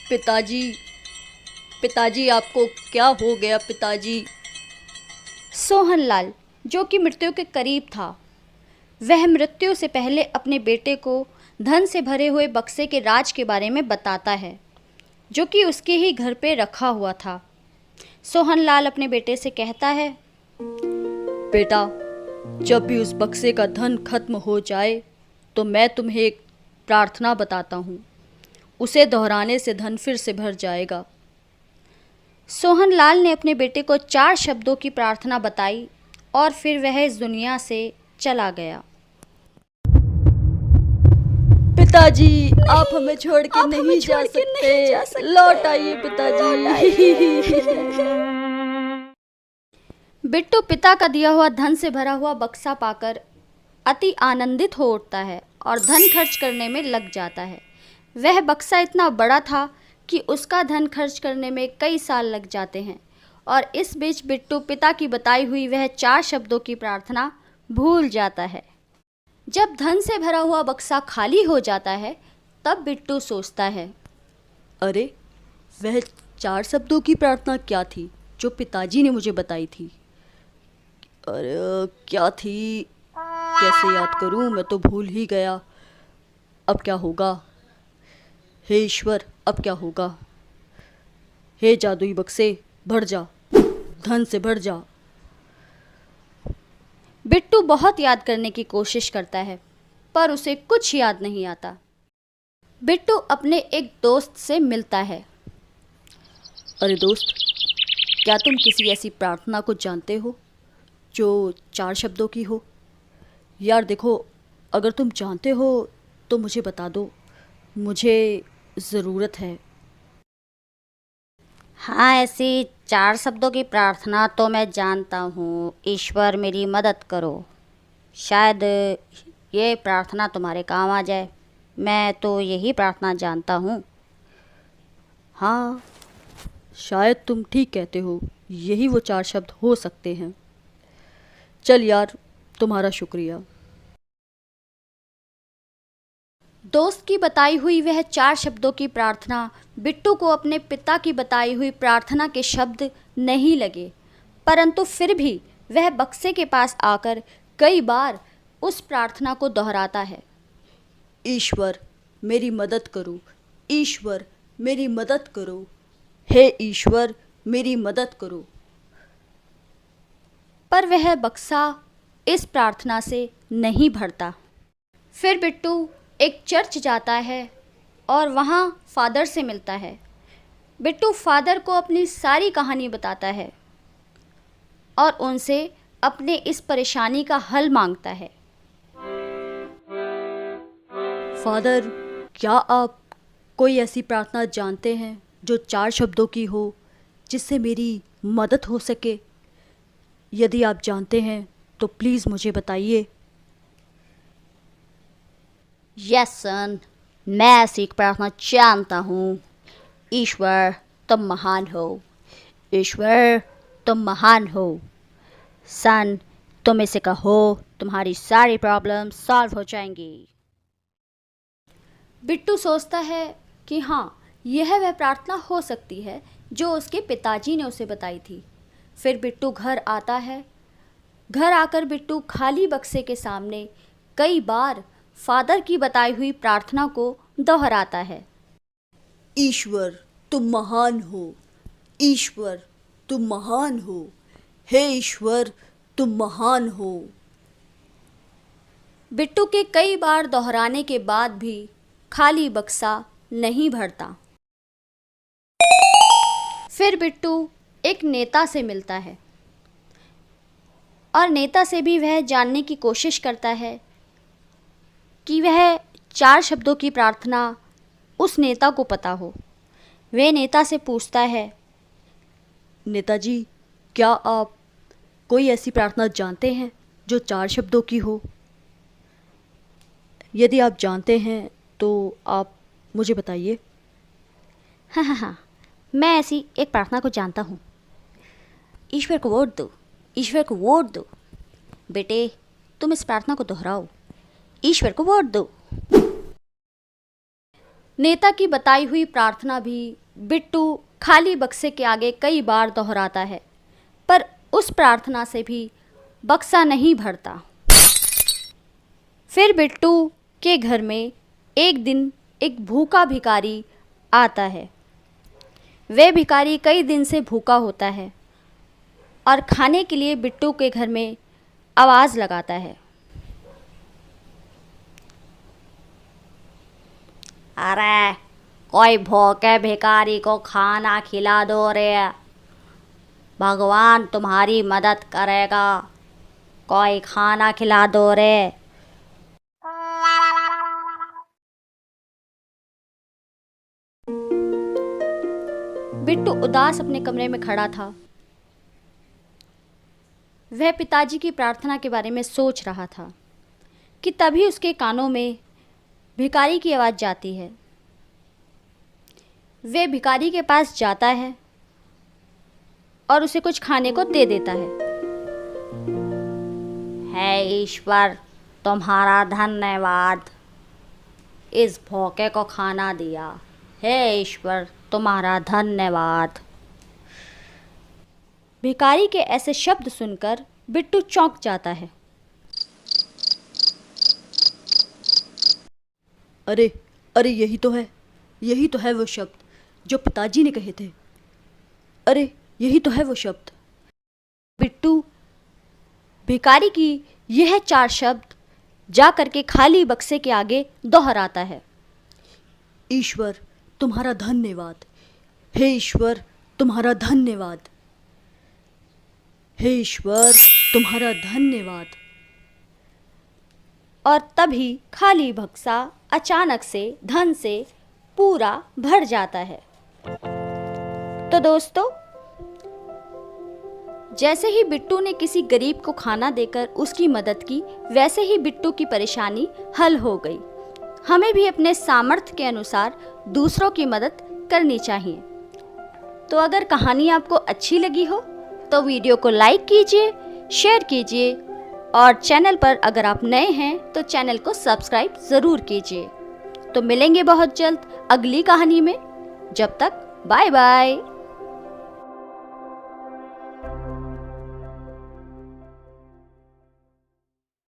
पिताजी, पिताजी आपको क्या हो गया पिताजी? सोहनलाल, जो कि मृत्यु के करीब था, वह मृत्यु से पहले अपने बेटे को धन से भरे हुए बक्से के राज के बारे में बताता है, जो कि उसके ही घर पे रखा हुआ था। सोहनलाल अपने बेटे से कहता है, बेटा, जब भी उस बक्से का धन खत्म हो जाए तो मैं तुम्हें एक प्रार्थना बताता हूँ। उसे दोहराने से धन फिर से भर जाएगा। सोहनलाल ने अपने बेटे को 4 शब्दों की प्रार्थना बताई और फिर वह इस दुनिया से चला गया। पिताजी, आप हमें छोड़ के नहीं जा सकते। लौट आइए पिताजी। बिट्टू पिता का दिया हुआ धन से भरा हुआ बक्सा पाकर अति आनंदित हो उठता है और धन खर्च करने में लग जाता है। वह बक्सा इतना बड़ा था कि उसका धन खर्च करने में कई साल लग जाते हैं और इस बीच बिट्टू पिता की बताई हुई वह 4 शब्दों की प्रार्थना भूल जाता है। जब धन से भरा हुआ बक्सा खाली हो जाता है, तब बिट्टू सोचता है, अरे, वह 4 शब्दों की प्रार्थना क्या थी जो पिताजी ने मुझे बताई थी? अरे क्या थी? कैसे याद करूं? मैं तो भूल ही गया। अब क्या होगा? हे ईश्वर, अब क्या होगा? हे जादुई बक्से, भर जा, धन से भर जा। बिट्टू बहुत याद करने की कोशिश करता है, पर उसे कुछ याद नहीं आता। बिट्टू अपने एक दोस्त से मिलता है। अरे दोस्त, क्या तुम किसी ऐसी प्रार्थना को जानते हो जो 4 शब्दों की हो? यार देखो, अगर तुम जानते हो तो मुझे बता दो, मुझे ज़रूरत है। हाँ, ऐसी 4 शब्दों की प्रार्थना तो मैं जानता हूँ। ईश्वर मेरी मदद करो। शायद ये प्रार्थना तुम्हारे काम आ जाए। मैं तो यही प्रार्थना जानता हूँ। हाँ, शायद तुम ठीक कहते हो, यही वो 4 शब्द हो सकते हैं। चल यार, तुम्हारा शुक्रिया। दोस्त की बताई हुई वह 4 शब्दों की प्रार्थना बिट्टू को अपने पिता की बताई हुई प्रार्थना के शब्द नहीं लगे, परंतु फिर भी वह बक्से के पास आकर कई बार उस प्रार्थना को दोहराता है। ईश्वर मेरी मदद करो, ईश्वर मेरी मदद करो, हे ईश्वर मेरी मदद करो। पर वह बक्सा इस प्रार्थना से नहीं भरता। फिर बिट्टू एक चर्च जाता है और वहाँ फादर से मिलता है। बिट्टू फादर को अपनी सारी कहानी बताता है और उनसे अपने इस परेशानी का हल मांगता है। फादर, क्या आप कोई ऐसी प्रार्थना जानते हैं जो 4 शब्दों की हो, जिससे मेरी मदद हो सके? यदि आप जानते हैं तो प्लीज़ मुझे बताइए। यस सन, मैं ऐसी एक प्रार्थना जानता हूँ। ईश्वर तुम महान हो, ईश्वर तुम महान हो। सन, तुम इसे कहो, तुम्हारी सारी प्रॉब्लम सॉल्व हो जाएंगी। बिट्टू सोचता है कि हाँ, यह वह प्रार्थना हो सकती है जो उसके पिताजी ने उसे बताई थी। फिर बिट्टू घर आता है। घर आकर बिट्टू खाली बक्से के सामने कई बार फादर की बताई हुई प्रार्थना को दोहराता है। ईश्वर तुम महान हो, ईश्वर तुम महान हो, हे ईश्वर तुम महान हो। बिट्टू के कई बार दोहराने के बाद भी खाली बक्सा नहीं भरता। फिर बिट्टू एक नेता से मिलता है और नेता से भी वह जानने की कोशिश करता है कि वह 4 शब्दों की प्रार्थना उस नेता को पता हो। वह नेता से पूछता है, नेताजी, क्या आप कोई ऐसी प्रार्थना जानते हैं जो 4 शब्दों की हो? यदि आप जानते हैं तो आप मुझे बताइए। हाँ हाँ हाँ, मैं ऐसी एक प्रार्थना को जानता हूँ। ईश्वर को वोट दो, ईश्वर को वोट दो। बेटे, तुम इस प्रार्थना को दोहराओ, ईश्वर को वोट दो। नेता की बताई हुई प्रार्थना भी बिट्टू खाली बक्से के आगे कई बार दोहराता है, पर उस प्रार्थना से भी बक्सा नहीं भरता। फिर बिट्टू के घर में एक दिन एक भूखा भिखारी आता है। वह भिखारी कई दिन से भूखा होता है और खाने के लिए बिट्टू के घर में आवाज़ लगाता है। अरे कोई भूखे भिखारी को खाना खिला दो रे, भगवान तुम्हारी मदद करेगा, कोई खाना खिला दो रे। बिट्टू उदास अपने कमरे में खड़ा था। वह पिताजी की प्रार्थना के बारे में सोच रहा था कि तभी उसके कानों में भिखारी की आवाज़ जाती है। वह भिखारी के पास जाता है और उसे कुछ खाने को दे देता है। हे ईश्वर, तुम्हारा धन्यवाद, इस भूखे को खाना दिया। हे ईश्वर, तुम्हारा धन्यवाद। भिखारी के ऐसे शब्द सुनकर बिट्टू चौंक जाता है। अरे अरे, यही तो है वो शब्द जो पिताजी ने कहे थे। अरे यही तो है वो शब्द। बिट्टू भिखारी की यह 4 शब्द जा करके खाली बक्से के आगे दोहराता है। ईश्वर तुम्हारा धन्यवाद, हे ईश्वर तुम्हारा धन्यवाद, हे ईश्वर तुम्हारा धन्यवाद। और तभी खाली बक्सा अचानक से धन से पूरा भर जाता है। तो दोस्तों, जैसे ही बिट्टू ने किसी गरीब को खाना देकर उसकी मदद की, वैसे ही बिट्टू की परेशानी हल हो गई। हमें भी अपने सामर्थ्य के अनुसार दूसरों की मदद करनी चाहिए। तो अगर कहानी आपको अच्छी लगी हो तो वीडियो को लाइक कीजिए, शेयर कीजिए और चैनल पर अगर आप नए हैं तो चैनल को सब्सक्राइब ज़रूर कीजिए। तो मिलेंगे बहुत जल्द अगली कहानी में। जब तक बाय बाय।